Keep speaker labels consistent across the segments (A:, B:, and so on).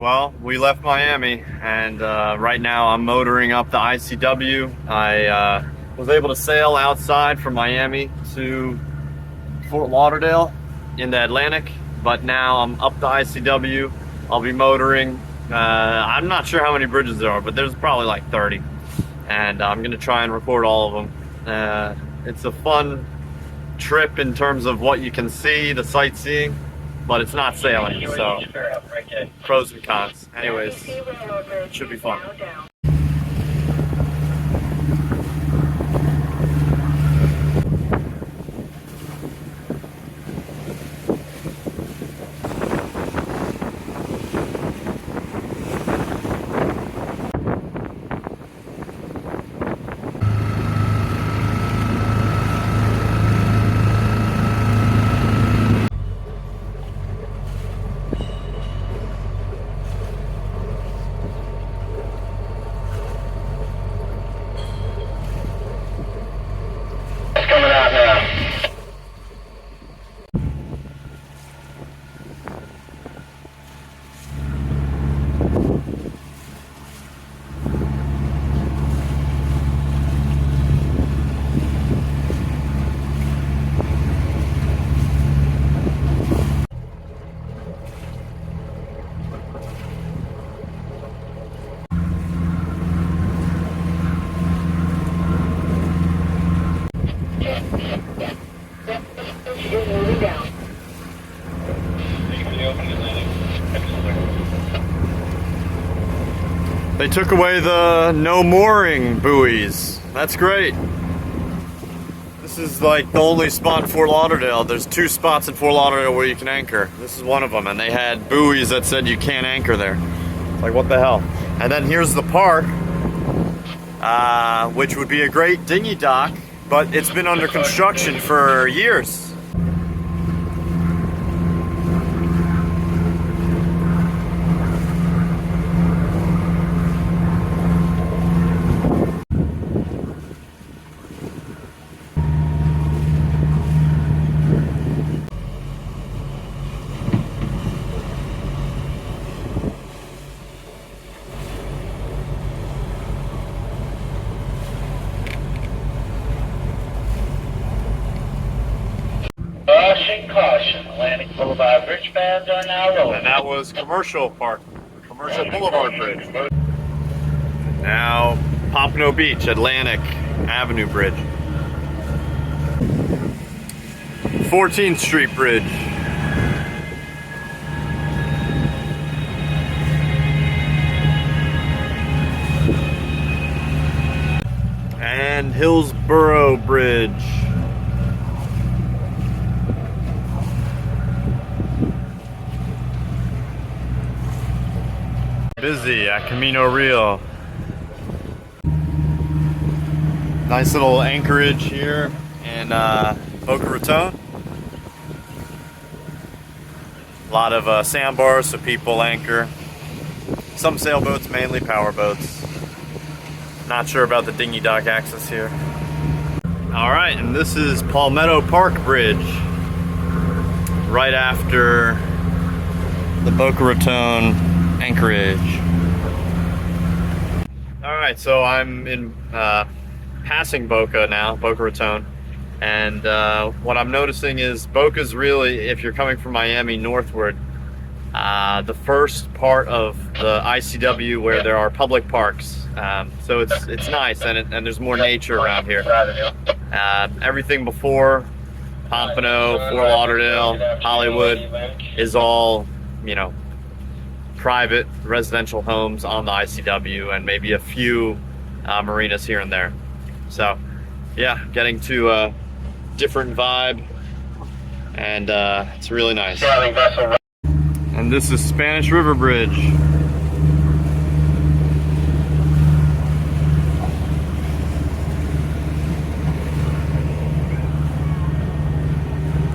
A: Well, we left Miami, and right now I'm motoring up the ICW. I was able to sail outside from Miami to Fort Lauderdale in the Atlantic, but now I'm up the ICW. I'll be motoring. I'm not sure how many bridges there are, but there's probably like 30, and I'm going to try and record all of them. It's a fun trip in terms of what you can see, the sightseeing, but it's not sailing, so pros and cons. Anyways, it should be fun.
B: Coming out now. Moving down.
A: They took away the no mooring buoys. That's great. This is like the only spot in Fort Lauderdale. There's 2 spots in Fort Lauderdale where you can anchor. This is one of them, and they had buoys that said you can't anchor there. Like, what the hell? And then here's the park, which would be a great dinghy dock, but it's been under construction for years.
B: Caution, Atlantic Boulevard bridge bands are now rolling.
A: And that was Commercial Boulevard Bridge. Now Pompano Beach, Atlantic Avenue Bridge. 14th Street Bridge. And Hillsborough Bridge. Busy at Camino Real. Nice little anchorage here in Boca Raton. A lot of sandbars so people anchor. Some sailboats, mainly power boats. Not sure about the dinghy dock access here. Alright, and this is Palmetto Park Bridge. Right after the Boca Raton anchorage. Alright, so I'm in passing Boca now, Boca Raton, and what I'm noticing is Boca's really, if you're coming from Miami northward, the first part of the ICW where there are public parks. So it's nice, and there's more nature around here. Everything before Pompano, Fort Lauderdale, Hollywood is all, you know, private residential homes on the ICW, and maybe a few marinas here and there. So yeah, getting to a different vibe, and it's really nice. And this is Spanish River Bridge.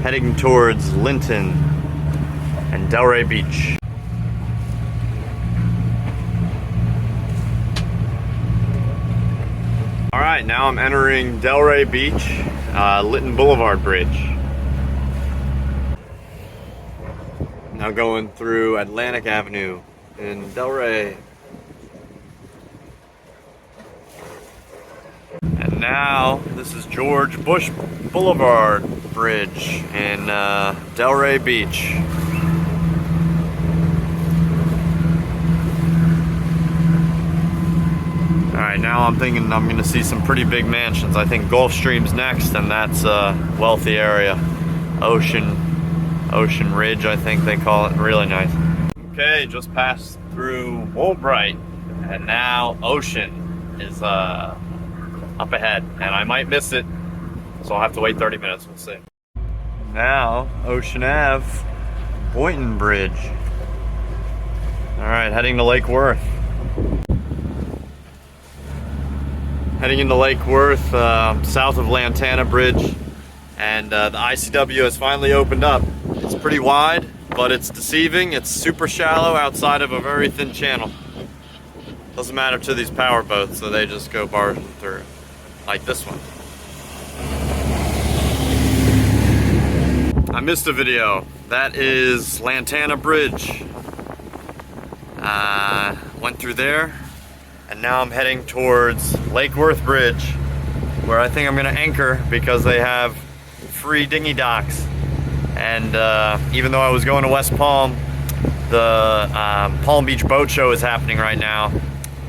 A: Heading towards Linton and Delray Beach. Alright, now I'm entering Delray Beach, Linton Boulevard Bridge. Now going through Atlantic Avenue in Delray. And now this is George Bush Boulevard Bridge in Delray Beach. Alright, now I'm thinking I'm going to see some pretty big mansions. I think Gulfstream's next, and that's a wealthy area. Ocean Ridge, I think they call it. Really nice. Okay, just passed through Woolbright, and now Ocean is up ahead, and I might miss it, so I'll have to wait 30 minutes. We'll see. Now, Ocean Ave, Boynton Bridge. Alright, heading to Lake Worth. Heading into Lake Worth, south of Lantana Bridge, and the ICW has finally opened up. It's pretty wide, but it's deceiving. It's super shallow outside of a very thin channel. Doesn't matter to these power boats, so they just go barging through, like this one. I missed a video. That is Lantana Bridge. Went through there. And now I'm heading towards Lake Worth Bridge, where I think I'm gonna anchor because they have free dinghy docks. And even though I was going to West Palm, the Palm Beach Boat Show is happening right now.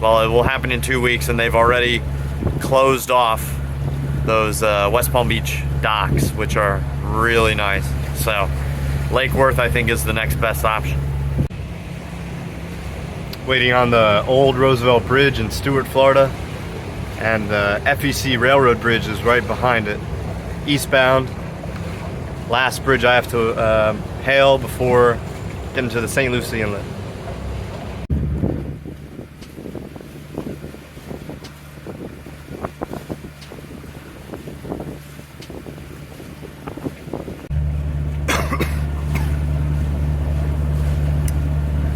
A: Well, it will happen in 2 weeks, and they've already closed off those West Palm Beach docks, which are really nice. So Lake Worth, I think, is the next best option. Waiting on the old Roosevelt Bridge in Stuart, Florida, and the FEC Railroad Bridge is right behind it, eastbound. Last bridge I have to hail before getting to the St. Lucie inlet.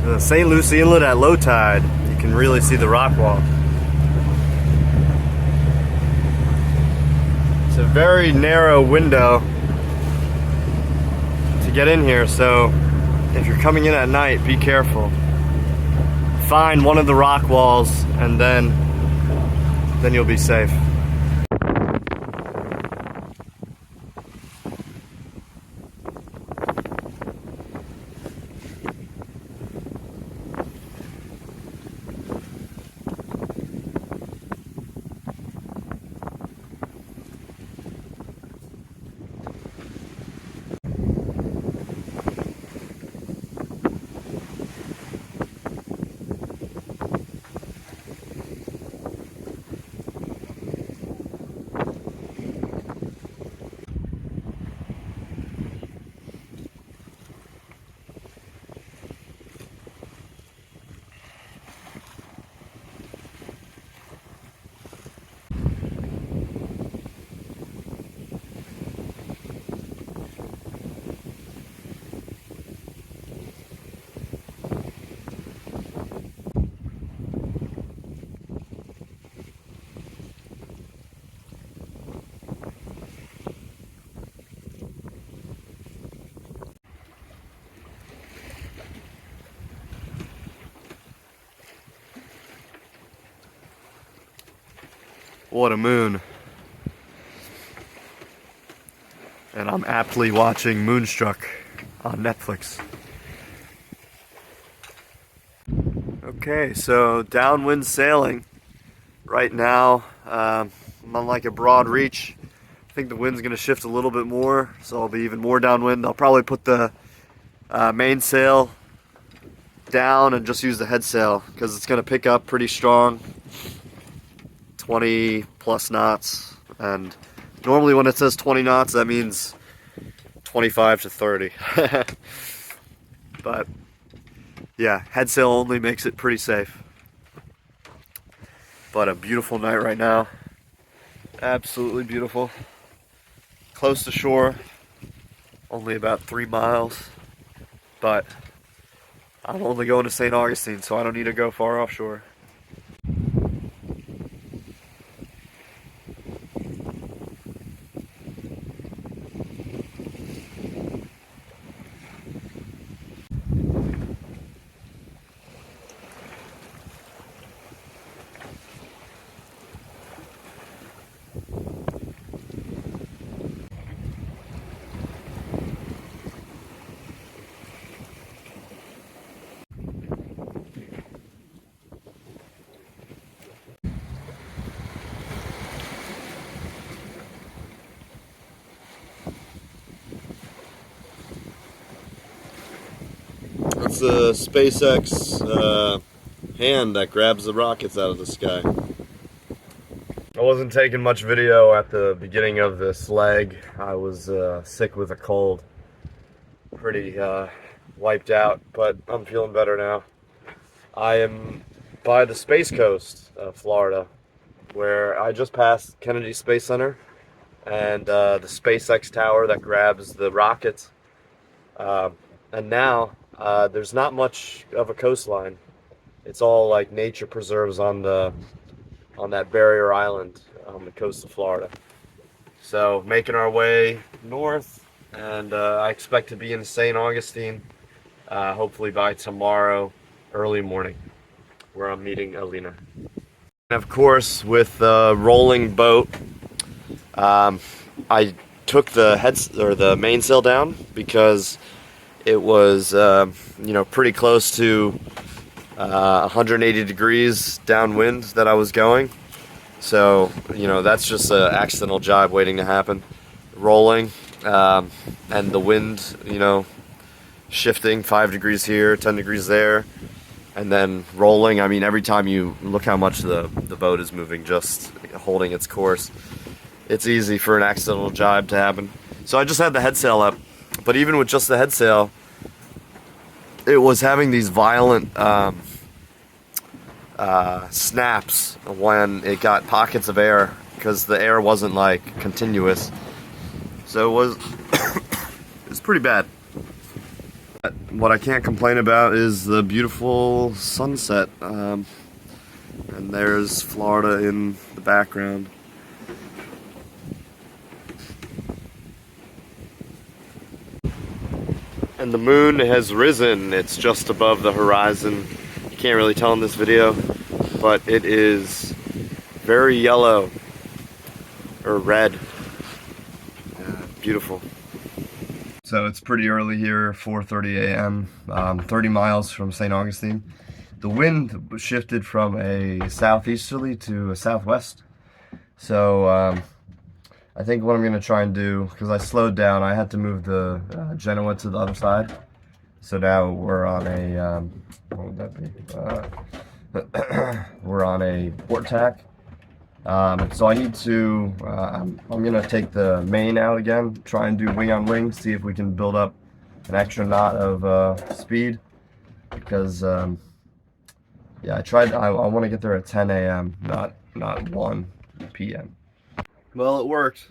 A: The St. Lucie Inlet at low tide, you can really see the rock wall. It's a very narrow window to get in here, so if you're coming in at night, be careful. Find one of the rock walls, and then you'll be safe. What a moon. And I'm aptly watching Moonstruck on Netflix. Okay, so downwind sailing. Right now, I'm on like a broad reach. I think the wind's gonna shift a little bit more, so I'll be even more downwind. I'll probably put the mainsail down and just use the head sail because it's gonna pick up pretty strong. 20 plus knots, and normally when it says 20 knots that means 25 to 30. But yeah, head sail only makes it pretty safe. But a beautiful night right now, absolutely beautiful. Close to shore, only about 3 miles, but I'm only going to St. Augustine, so I don't need to go far offshore.
C: It's a SpaceX hand that grabs the rockets out of the sky. I wasn't taking much video at the beginning of this leg. I was sick with a cold. Pretty wiped out, but I'm feeling better now. I am by the Space Coast of Florida, where I just passed Kennedy Space Center and the SpaceX tower that grabs the rockets. And now there's not much of a coastline. It's all like nature preserves on that barrier island on the coast of Florida. So making our way north, and I expect to be in St. Augustine hopefully by tomorrow early morning, where I'm meeting Alina. And of course, with the rolling boat, I took the mainsail down because it was pretty close to 180 degrees downwind that I was going. So that's just an accidental jibe waiting to happen. Rolling and the wind shifting 5 degrees here, 10 degrees there, and then rolling. I mean, every time you look how much the boat is moving, just holding its course, it's easy for an accidental jibe to happen. So I just had the headsail up, but even with just the headsail, it was having these violent snaps when it got pockets of air, because the air wasn't like continuous. So it was it's pretty bad. What I can't complain about is the beautiful sunset, and there's Florida in the background. And the moon has risen. It's just above the horizon. You can't really tell in this video, but it is very yellow or red. Beautiful. So it's pretty early here, 4:30 a.m., 30 miles from St. Augustine. The wind shifted from a southeasterly to a southwest. So I think what I'm going to try and do, because I slowed down, I had to move the Genoa to the other side. So now we're on a, what would that be? We're on a port tack. So I need to, I'm going to take the main out again, try and do wing on wing, see if we can build up an extra knot of speed. Because, yeah, I want to get there at 10 a.m., not 1 p.m. Well, it worked.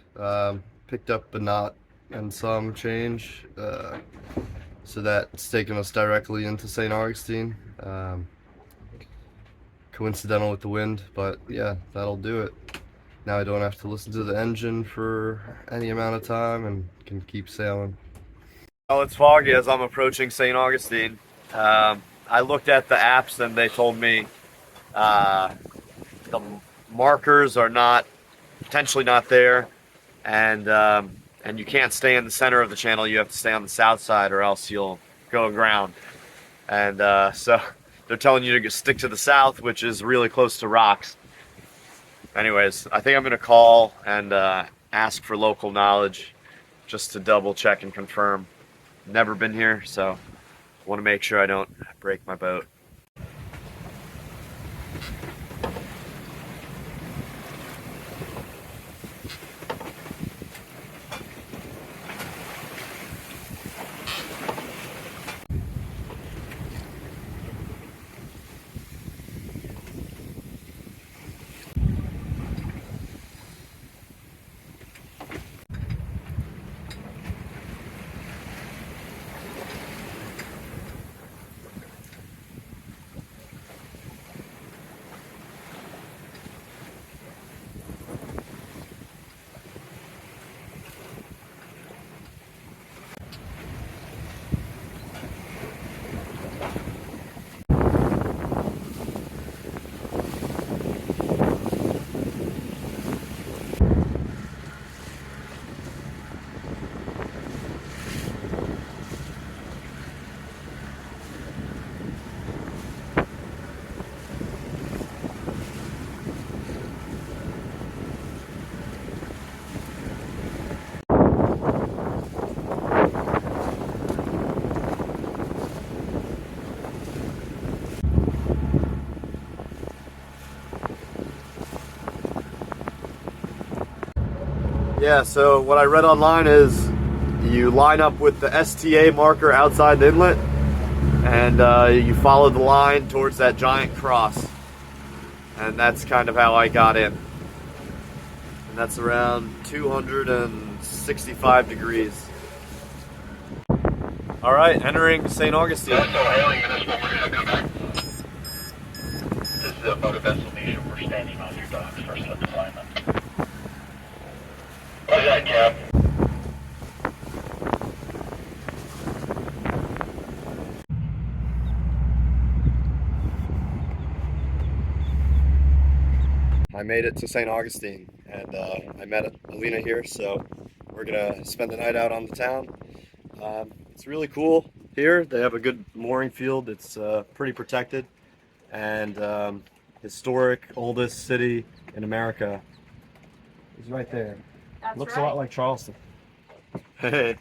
C: Picked up a knot and some change, so that's taken us directly into St. Augustine. Coincidental with the wind, but yeah, that'll do it. Now I don't have to listen to the engine for any amount of time and can keep sailing. Well, it's foggy as I'm approaching St. Augustine. I looked at the apps and they told me the markers are potentially not there, and you can't stay in the center of the channel. You have to stay on the south side or else you'll go aground. And so they're telling you to stick to the south, which is really close to rocks. Anyways, I think I'm going to call and ask for local knowledge just to double check and confirm. Never been here, so want to make sure I don't break my boat. Yeah, so what I read online is you line up with the STA marker outside the inlet, and you follow the line towards that giant cross. And that's kind of how I got in. And that's around 265 degrees. All right, entering St. Augustine.
B: So hailing municipal, we're going to come back. This is a boat of vessel Lucie. We're standing on your docks for slip assignment. What's that, Cap?
C: I made it to St. Augustine, and I met Alina here, so we're gonna spend the night out on the town. It's really cool here. They have a good mooring field. It's pretty protected, and historic, oldest city in America is right there.
D: That's
C: Looks
D: right.
C: a lot like Charleston. Hey.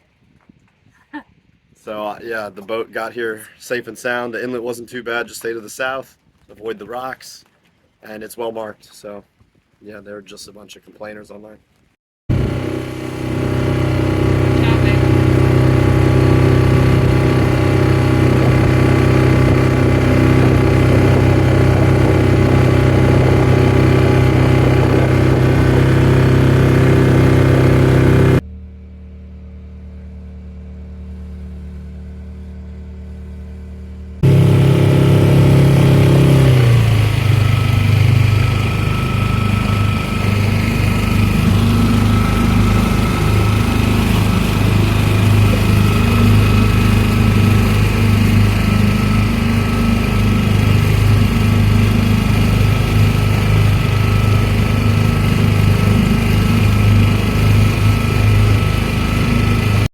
C: So yeah, the boat got here safe and sound. The inlet wasn't too bad. Just stay to the south, avoid the rocks, and it's well marked. So yeah, they're just a bunch of complainers online.